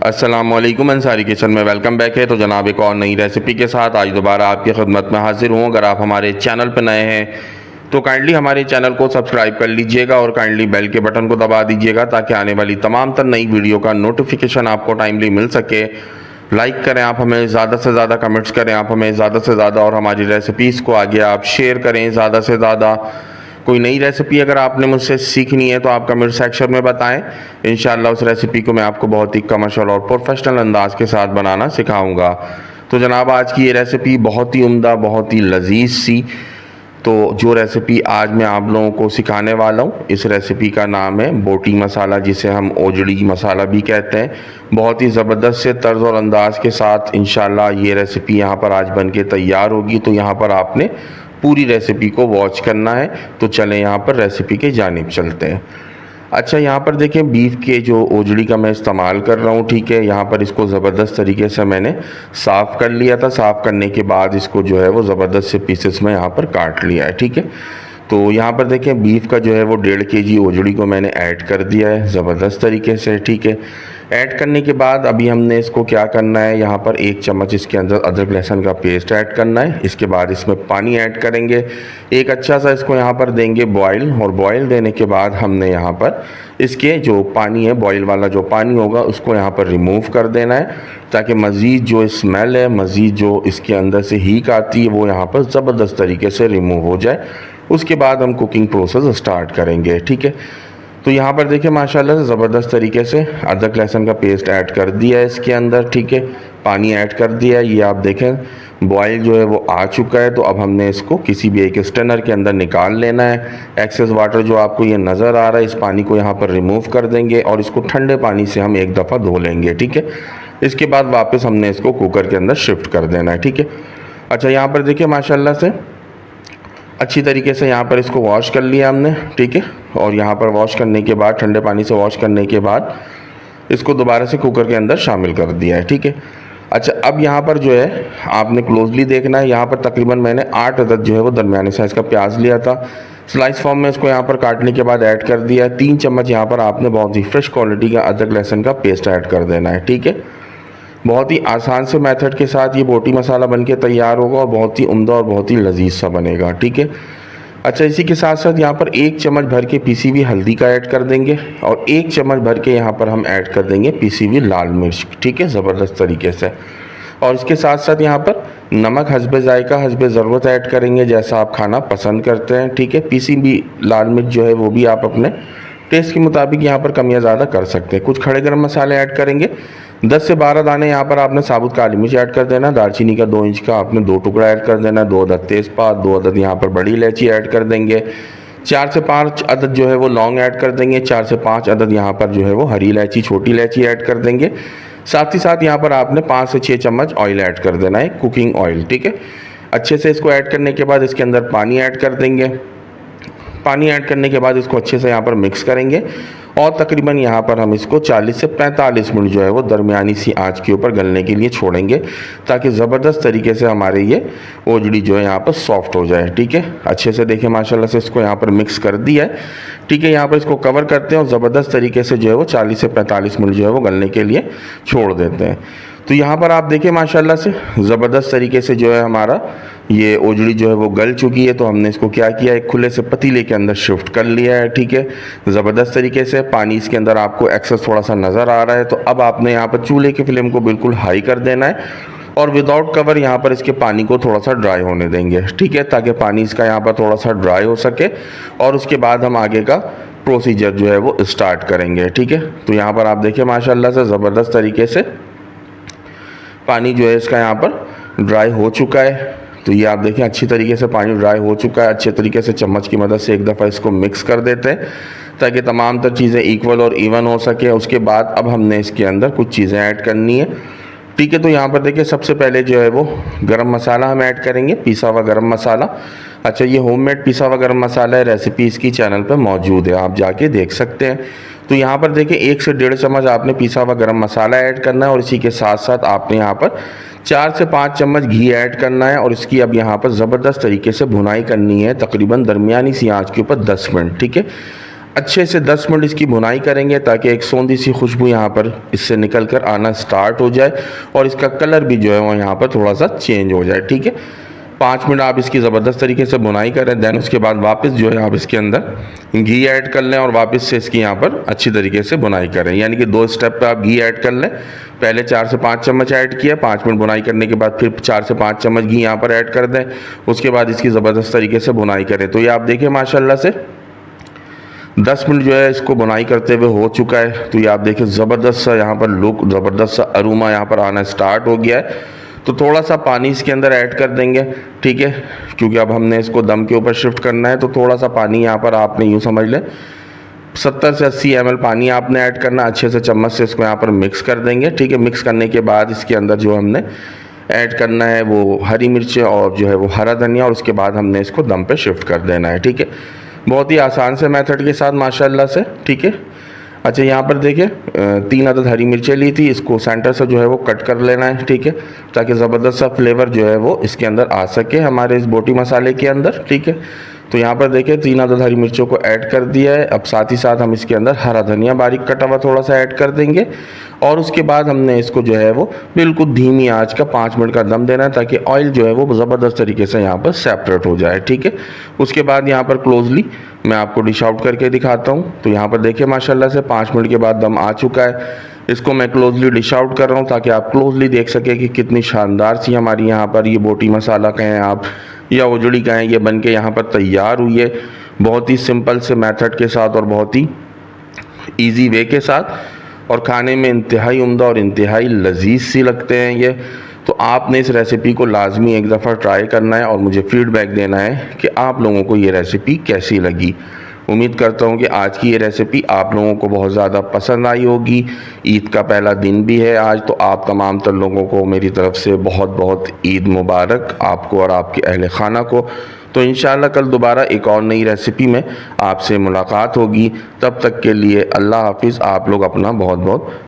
अस्सलामुअलैकुम अंसारी किचन में welcome back है। तो जनाब एक और नई रेसिपी के साथ आज दोबारा आपकी खिदमत में हाजिर हूँ। अगर आप हमारे चैनल पर नए हैं तो काइंडली हमारे चैनल को सब्सक्राइब कर लीजिएगा और काइंडली बेल के बटन को दबा दीजिएगा ताकि आने वाली तमाम तर नई वीडियो का नोटिफिकेशन आपको टाइमली मिल सके। लाइक करें आप हमें ज़्यादा से ज़्यादा, कमेंट्स करें आप हमें ज़्यादा से ज़्यादा और हमारी रेसिपीज़ को आगे आप शेयर करें ज़्यादा से ज़्यादा। कोई नई रेसिपी अगर आपने मुझसे सीखनी है तो आप कमेंट सेक्शन में बताएं। इंशाल्लाह उस रेसिपी को मैं आपको बहुत ही कमर्शियल और प्रोफेशनल अंदाज के साथ बनाना सिखाऊंगा। तो जनाब आज की ये रेसिपी बहुत ही उम्दा, बहुत ही लजीज सी। तो जो रेसिपी आज मैं आप लोगों को सिखाने वाला हूँ, इस रेसिपी का नाम है बोटी मसाला, जिसे हम ओजड़ी मसाला भी कहते हैं। बहुत ही ज़बरदस्त से तर्ज और अंदाज के साथ इंशाल्लाह ये रेसिपी यहाँ पर आज बन के तैयार होगी। तो यहाँ पर आपने पूरी रेसिपी को वॉच करना है। तो चलें यहाँ पर रेसिपी के जानिब चलते हैं। अच्छा, यहाँ पर देखें बीफ के जो ओजड़ी का मैं इस्तेमाल कर रहा हूँ, ठीक है। यहाँ पर इसको ज़बरदस्त तरीके से मैंने साफ़ कर लिया था। साफ़ करने के बाद इसको जो है वो ज़बरदस्त से पीसेस में यहाँ पर काट लिया है, ठीक है। तो यहाँ पर देखें बीफ का जो है वो 1.5 kg ओजड़ी को मैंने ऐड कर दिया है ज़बरदस्त तरीके से, ठीक है। ऐड करने के बाद अभी हमने इसको क्या करना है, यहाँ पर 1 चम्मच इसके अंदर अदरक लहसुन का पेस्ट ऐड करना है। इसके बाद इसमें पानी ऐड करेंगे, एक अच्छा सा इसको यहाँ पर देंगे बॉयल। और बॉयल देने के बाद हमने यहाँ पर इसके जो पानी है, बॉयल वाला जो पानी होगा, उसको यहाँ पर रिमूव कर देना है ताकि मज़ीद जो स्मेल है, मज़ीद जो इसके अंदर से हीक आती है, वो यहाँ पर ज़बरदस्त तरीके से रिमूव हो जाए। उसके बाद हम कुकिंग प्रोसेस स्टार्ट करेंगे, ठीक है। तो यहाँ पर देखिए माशाल्लाह से ज़बरदस्त तरीके से अदरक लहसुन का पेस्ट ऐड कर दिया है इसके अंदर, ठीक है। पानी ऐड कर दिया है, ये आप देखें बॉयल जो है वो आ चुका है। तो अब हमने इसको किसी भी एक स्ट्रेनर के अंदर निकाल लेना है। एक्सेस वाटर जो आपको ये नज़र आ रहा है, इस पानी को यहाँ पर रिमूव कर देंगे और इसको ठंडे पानी से हम एक दफ़ा धो लेंगे, ठीक है। इसके बाद वापस हमने इसको कुकर के अंदर शिफ्ट कर देना है, ठीक है। अच्छा, यहाँ पर देखिए माशाल्लाह से अच्छी तरीके से यहाँ पर इसको वॉश कर लिया हमने, ठीक है। और यहाँ पर वॉश करने के बाद, ठंडे पानी से वॉश करने के बाद इसको दोबारा से कुकर के अंदर शामिल कर दिया है, ठीक है। अच्छा, अब यहाँ पर जो है आपने क्लोजली देखना है। यहाँ पर तकरीबन मैंने 8 अदद जो है वो दरमियाने साइज़ का प्याज लिया था। स्लाइस फॉर्म में इसको यहाँ पर काटने के बाद ऐड कर दिया है। 3 चम्मच यहाँ पर आपने बहुत ही फ्रेश क्वालिटी का अदरक लहसुन का पेस्ट ऐड कर देना है, ठीक है। बहुत ही आसान से मेथड के साथ ये बोटी मसाला बनके तैयार होगा और बहुत ही उम्दा और बहुत ही लजीज सा बनेगा, ठीक है। अच्छा, इसी के साथ साथ यहाँ पर 1 चम्मच भर के पीसी हुई हल्दी का ऐड कर देंगे और 1 चम्मच भर के यहाँ पर हम ऐड कर देंगे पीसी हुई लाल मिर्च, ठीक है, ज़बरदस्त तरीके से। और इसके साथ साथ यहाँ पर नमक हस्बे जायका, हस्बे ज़रूरत ऐड करेंगे, जैसा आप खाना पसंद करते हैं, ठीक है। पीसी हुई लाल मिर्च जो है वो भी आप अपने टेस्ट के मुताबिक यहाँ पर कम या ज़्यादा कर सकते हैं। कुछ खड़े गरम मसाले ऐड करेंगे, 10 से 12 दाने यहाँ पर आपने साबुत काली मिर्च ऐड कर देना। दालचीनी का 2 इंच का आपने 2 टुकड़ा ऐड कर देना। 2 अदद तेज़पात, 2 अदद यहाँ पर बड़ी इलायची ऐड कर देंगे। 4 से 5 अदद जो है वो लौंग ऐड कर देंगे। 4 से 5 अदद यहाँ पर जो है वो हरी इलायची, छोटी इलायची ऐड कर देंगे। साथ ही साथ यहाँ पर आपने 5 से 6 चम्मच ऑयल ऐड कर देना है, कुकिंग ऑयल, ठीक है। अच्छे से इसको ऐड करने के बाद इसके अंदर पानी ऐड कर देंगे। पानी ऐड करने के बाद इसको अच्छे से यहाँ पर मिक्स करेंगे और तकरीबन यहाँ पर हम इसको 40 से 45 मिनट जो है वो दरमियानी सी आंच के ऊपर गलने के लिए छोड़ेंगे ताकि ज़बरदस्त तरीके से हमारे ये ओजड़ी जो है यहाँ पर सॉफ्ट हो जाए, ठीक है। अच्छे से देखिए माशाल्लाह से इसको यहाँ पर मिक्स कर दिया है, ठीक है। यहाँ पर इसको कवर करते हैं और ज़बरदस्त तरीके से जो है वो 40 से 45 मिनट जो है वो गलने के लिए छोड़ देते हैं। तो यहाँ पर आप देखिए माशाल्लाह से ज़बरदस्त तरीके से जो है हमारा ये ओजड़ी जो है वो गल चुकी है। तो हमने इसको क्या किया, एक खुले से पतीले के अंदर शिफ्ट कर लिया है, ठीक है, ज़बरदस्त तरीके से। पानी इसके अंदर आपको एक्सेस थोड़ा सा नज़र आ रहा है। तो अब आपने यहाँ पर चूल्हे की फ्लेम को बिल्कुल हाई कर देना है और विदाउट कवर यहाँ पर इसके पानी को थोड़ा सा ड्राई होने देंगे, ठीक है, ताकि पानी इसका यहाँ पर थोड़ा सा ड्राई हो सके और उसके बाद हम आगे का प्रोसीजर जो है वो स्टार्ट करेंगे, ठीक है। तो यहाँ पर आप देखिए माशाल्लाह से ज़बरदस्त तरीके से पानी जो है इसका यहाँ पर ड्राई हो चुका है। तो ये आप देखें अच्छी तरीके से पानी ड्राई हो चुका है। अच्छे तरीके से चम्मच की मदद से एक दफ़ा इसको मिक्स कर देते हैं ताकि तमाम तर चीज़ें इक्वल और इवन हो सके। उसके बाद अब हमने इसके अंदर कुछ चीज़ें ऐड करनी है, ठीक है। तो यहाँ पर देखिए सबसे पहले जो है वो गरम मसाला हम ऐड करेंगे, पिसा हुआ गरम मसाला। अच्छा, ये होममेड पिसा हुआ गरम मसाला है, रेसिपी इसकी चैनल पर मौजूद है, आप जाके देख सकते हैं। तो यहाँ पर देखिए 1 से 1.5 चम्मच आपने पिसा हुआ गरम मसाला ऐड करना है और इसी के साथ साथ आपने यहाँ पर 4 से 5 चम्मच घी ऐड करना है और इसकी अब यहाँ पर ज़बरदस्त तरीके से भुनाई करनी है, तकरीबन दरमियानी सी आंच के ऊपर 10 मिनट, ठीक है। अच्छे से 10 मिनट इसकी भुनाई करेंगे ताकि एक सौंधी सी खुशबू यहाँ पर इससे निकल कर आना स्टार्ट हो जाए और इसका कलर भी जो है वो यहाँ पर थोड़ा सा चेंज हो जाए। ठीक है, 5 मिनट आप इसकी ज़बरदस्त तरीके से बुनाई करें। दैन उसके बाद वापस जो है आप इसके अंदर घी ऐड कर लें और वापस से इसकी यहाँ पर अच्छी तरीके से बुनाई करें, यानी कि 2 स्टेप पे आप घी ऐड कर लें। पहले 4 से 5 चम्मच ऐड किया, 5 मिनट बुनाई करने के बाद फिर 4 से 5 चम्मच घी यहाँ पर ऐड कर दें। उसके बाद इसकी ज़बरदस्त तरीके से बुनाई करें। तो ये आप देखिए माशाल्लाह से 10 मिनट जो है इसको बुनाई करते हुए हो चुका है। तो ये आप देखिए ज़बरदस्त सा यहाँ पर लुक, ज़बरदस्त सा अरोमा यहाँ पर आना स्टार्ट हो गया है। तो थोड़ा सा पानी इसके अंदर ऐड कर देंगे। ठीक है, क्योंकि अब हमने इसको दम के ऊपर शिफ्ट करना है, तो थोड़ा सा पानी यहाँ पर आपने यूँ समझ लें 70 से 80 ml पानी आपने ऐड करना। अच्छे से चम्मच से इसको यहाँ पर मिक्स कर देंगे। ठीक है, मिक्स करने के बाद इसके अंदर जो हमने ऐड करना है वो हरी मिर्चें और जो है वो हरा धनिया, और उसके बाद हमने इसको दम पे शिफ्ट कर देना है। ठीक है, बहुत ही आसान से मेथड के साथ माशाल्लाह से। ठीक है, अच्छा यहाँ पर देखिए 3 अदद हरी मिर्चें ली थी, इसको सेंटर से जो है वो कट कर लेना है। ठीक है, ताकि ज़बरदस्त सा फ्लेवर जो है वो इसके अंदर आ सके हमारे इस बोटी मसाले के अंदर। ठीक है, तो यहाँ पर देखिए 3 अदद हरी मिर्चों को ऐड कर दिया है। अब साथ ही साथ हम इसके अंदर हरा धनिया बारीक कटा हुआ थोड़ा सा ऐड कर देंगे और उसके बाद हमने इसको जो है वो बिल्कुल धीमी आंच का 5 मिनट का दम देना है, ताकि ऑयल जो है वो ज़बरदस्त तरीके से यहाँ पर सेपरेट हो जाए। ठीक है, उसके बाद यहाँ पर क्लोजली मैं आपको डिश आउट करके दिखाता हूँ। तो यहाँ पर देखिए माशाल्लाह से 5 मिनट के बाद दम आ चुका है। इसको मैं क्लोजली डिश आउट कर रहा हूँ ताकि आप क्लोजली देख सकें कि कितनी शानदार सी हमारी यहाँ पर ये बोटी मसाला कहें आप या उजड़ी कहें, ये बन के यहाँ पर तैयार हुई है। बहुत ही सिंपल से मेथड के साथ और बहुत ही ईजी वे के साथ, और खाने में इंतहाई उम्दा और इंतहाई लजीज सी लगते हैं ये। तो आपने इस रेसिपी को लाजमी एक दफ़ा ट्राई करना है और मुझे फ़ीडबैक देना है कि आप लोगों को ये रेसिपी कैसी लगी। उम्मीद करता हूँ कि आज की ये रेसिपी आप लोगों को बहुत ज़्यादा पसंद आई होगी। ईद का पहला दिन भी है आज, तो आप तमाम तर लोगों को मेरी तरफ से बहुत बहुत ईद मुबारक, आपको और आपके अहल खाना को। तो इंशाअल्लाह कल दोबारा एक और नई रेसिपी में आपसे मुलाकात होगी। तब तक के लिए अल्लाह हाफिज़। आप लोग अपना बहुत बहुत